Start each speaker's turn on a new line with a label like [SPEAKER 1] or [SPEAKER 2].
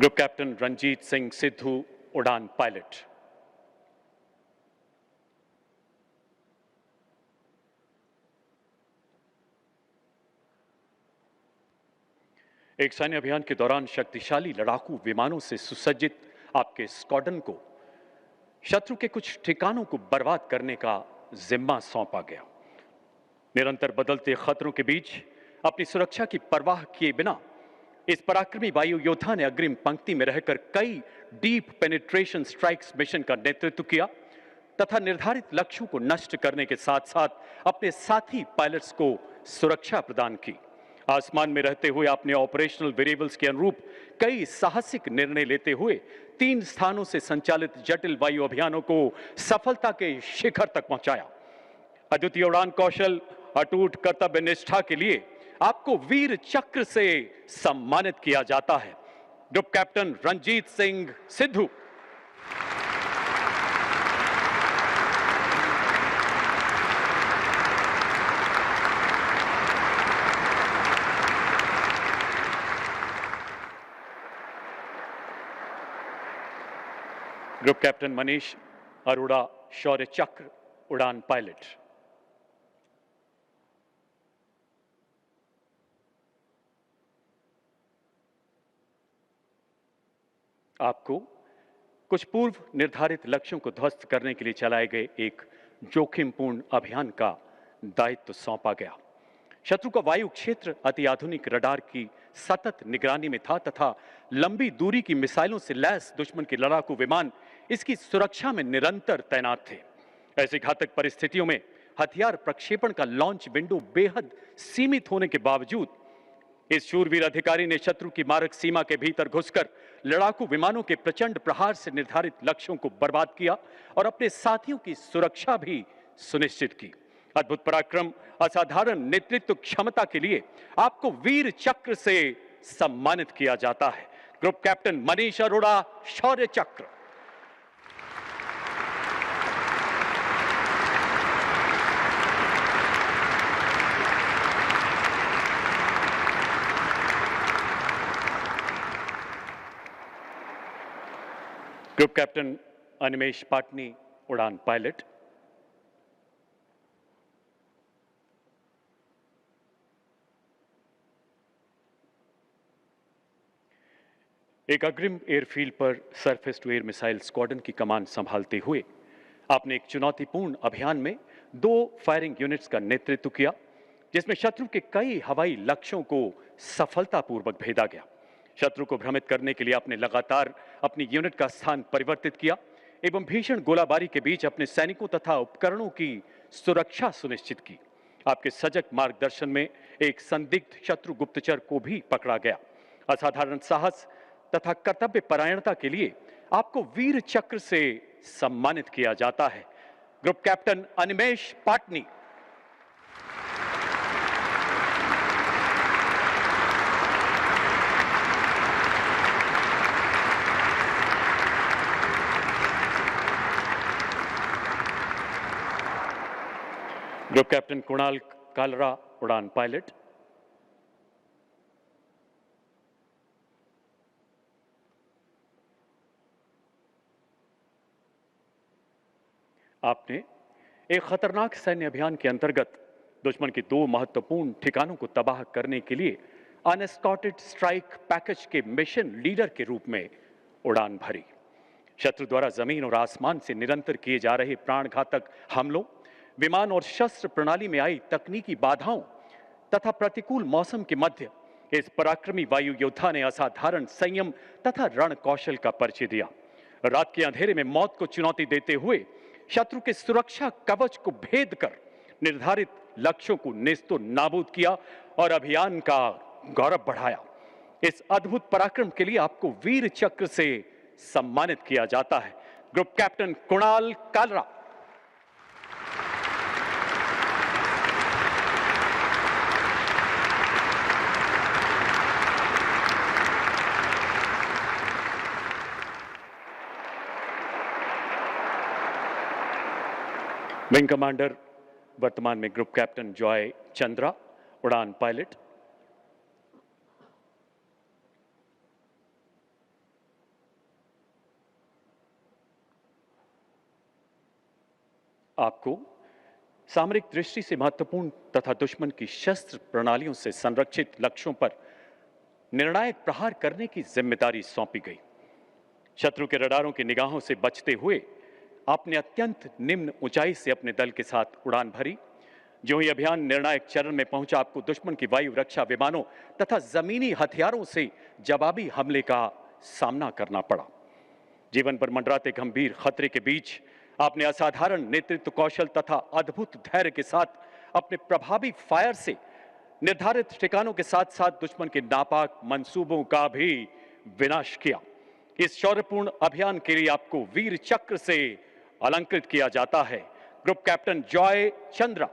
[SPEAKER 1] Group captain Ranjit Singh Sidhu, उड़ान pilot. एक सैन्य अभियान के दौरान शक्तिशाली लड़ाकू विमानों से सुसज्जित आपके स्क्वाड्रन को शत्रु के कुछ ठिकानों को बर्बाद करने का जिम्मा सौंपा गया। निरंतर बदलते खतरों के बीच अपनी सुरक्षा की परवाह किए बिना इस पराक्रमी वायु योद्धा ने अग्रिम पंक्ति में रहकर कई डीप पेनिट्रेशन स्ट्राइक्स मिशन का नेतृत्व किया तथा निर्धारित लक्ष्यों को नष्ट करने के साथ साथ अपने साथी पायलट्स को सुरक्षा प्रदान की। आसमान में रहते हुए आपने ऑपरेशनल वेरिएबल्स के अनुरूप कई साहसिक निर्णय लेते हुए 3 स्थानों से संचालित जटिल वायु अभियानों को सफलता के शिखर तक पहुंचाया। अद्वितीय उड़ान कौशल, अटूट कर्तव्य निष्ठा के लिए आपको वीर चक्र से सम्मानित किया जाता है। Group captain Ranjit Singh Sidhu. Group captain Manish Arora, Shaurya Chakra, उड़ान पायलट। आपको कुछ पूर्व निर्धारित लक्ष्यों को ध्वस्त करने के लिए चलाए गए एक जोखिमपूर्ण अभियान का दायित्व सौंपा गया। शत्रु का वायु क्षेत्र अति आधुनिक रडार की सतत निगरानी में था तथा लंबी दूरी की मिसाइलों से लैस दुश्मन के लड़ाकू विमान इसकी सुरक्षा में निरंतर तैनात थे। ऐसी घातक परिस्थितियों में हथियार प्रक्षेपण का लॉन्च विंडो बेहद सीमित होने के बावजूद इस शूरवीर अधिकारी ने शत्रु की मारक सीमा के भीतर घुसकर लड़ाकू विमानों के प्रचंड प्रहार से निर्धारित लक्ष्यों को बर्बाद किया और अपने साथियों की सुरक्षा भी सुनिश्चित की। अद्भुत पराक्रम, असाधारण नेतृत्व क्षमता के लिए आपको वीर चक्र से सम्मानित किया जाता है। ग्रुप कैप्टन मनीष अरोड़ा, शौर्य चक्र। ग्रुप कैप्टन अनिमेश पाटनी, उड़ान पायलट। एक अग्रिम एयरफील्ड पर surface to air missile squadron की कमान संभालते हुए आपने एक चुनौतीपूर्ण अभियान में 2 फायरिंग यूनिट्स का नेतृत्व किया, जिसमें शत्रु के कई हवाई लक्ष्यों को सफलतापूर्वक भेदा गया। शत्रु को भ्रमित करने के लिए आपने लगातार अपनी यूनिट का स्थान परिवर्तित किया एवं भीषण गोलाबारी के बीच अपने सैनिकों तथा उपकरणों की सुरक्षा सुनिश्चित की। आपके सजग मार्गदर्शन में एक संदिग्ध शत्रु गुप्तचर को भी पकड़ा गया। असाधारण साहस तथा कर्तव्य परायणता के लिए आपको वीर चक्र से सम्मानित किया जाता है। Group captain Animesh Patni. Group captain Kunal Kalra, उड़ान पायलट। आपने एक खतरनाक सैन्य अभियान के अंतर्गत दुश्मन के 2 महत्वपूर्ण ठिकानों को तबाह करने के लिए अनएस्कॉर्टेड स्ट्राइक पैकेज के मिशन लीडर के रूप में उड़ान भरी। शत्रु द्वारा जमीन और आसमान से निरंतर किए जा रहे प्राणघातक हमलों, विमान और शस्त्र प्रणाली में आई तकनीकी बाधाओं तथा प्रतिकूल मौसम के मध्य इस पराक्रमी वायु योद्धा ने असाधारण संयम तथा रण कौशल का परिचय दिया। रात के अंधेरे में मौत को चुनौती देते हुए शत्रु के सुरक्षा कवच को भेद कर निर्धारित लक्ष्यों को नेस्तो नाबूद किया और अभियान का गौरव बढ़ाया। इस अद्भुत पराक्रम के लिए आपको वीर चक्र से सम्मानित किया जाता है। Group captain Kunal Kalra. Wing commander वर्तमान में ग्रुप कैप्टन जॉय चंद्रा, उड़ान पायलट। आपको सामरिक दृष्टि से महत्वपूर्ण तथा दुश्मन की शस्त्र प्रणालियों से संरक्षित लक्ष्यों पर निर्णायक प्रहार करने की जिम्मेदारी सौंपी गई। शत्रु के रडारों की निगाहों से बचते हुए आपने अत्यंत निम्न ऊंचाई से अपने दल के साथ उड़ान भरी। जो ही अभियान निर्णायक चरण में पहुंचा, आपको दुश्मन की वायु रक्षा विमानों तथा जमीनी हथियारों से जवाबी हमले का सामना करना पड़ा। जीवन पर मंडराते गंभीर खतरे के बीच आपने असाधारण नेतृत्व कौशल तथा अद्भुत धैर्य के साथ अपने प्रभावी फायर से निर्धारित ठिकानों के साथ साथ दुश्मन के नापाक मंसूबों का भी विनाश किया। इस शौर्यपूर्ण अभियान के लिए आपको वीर चक्र से अलंकृत किया जाता है। Group captain Joy Chandra.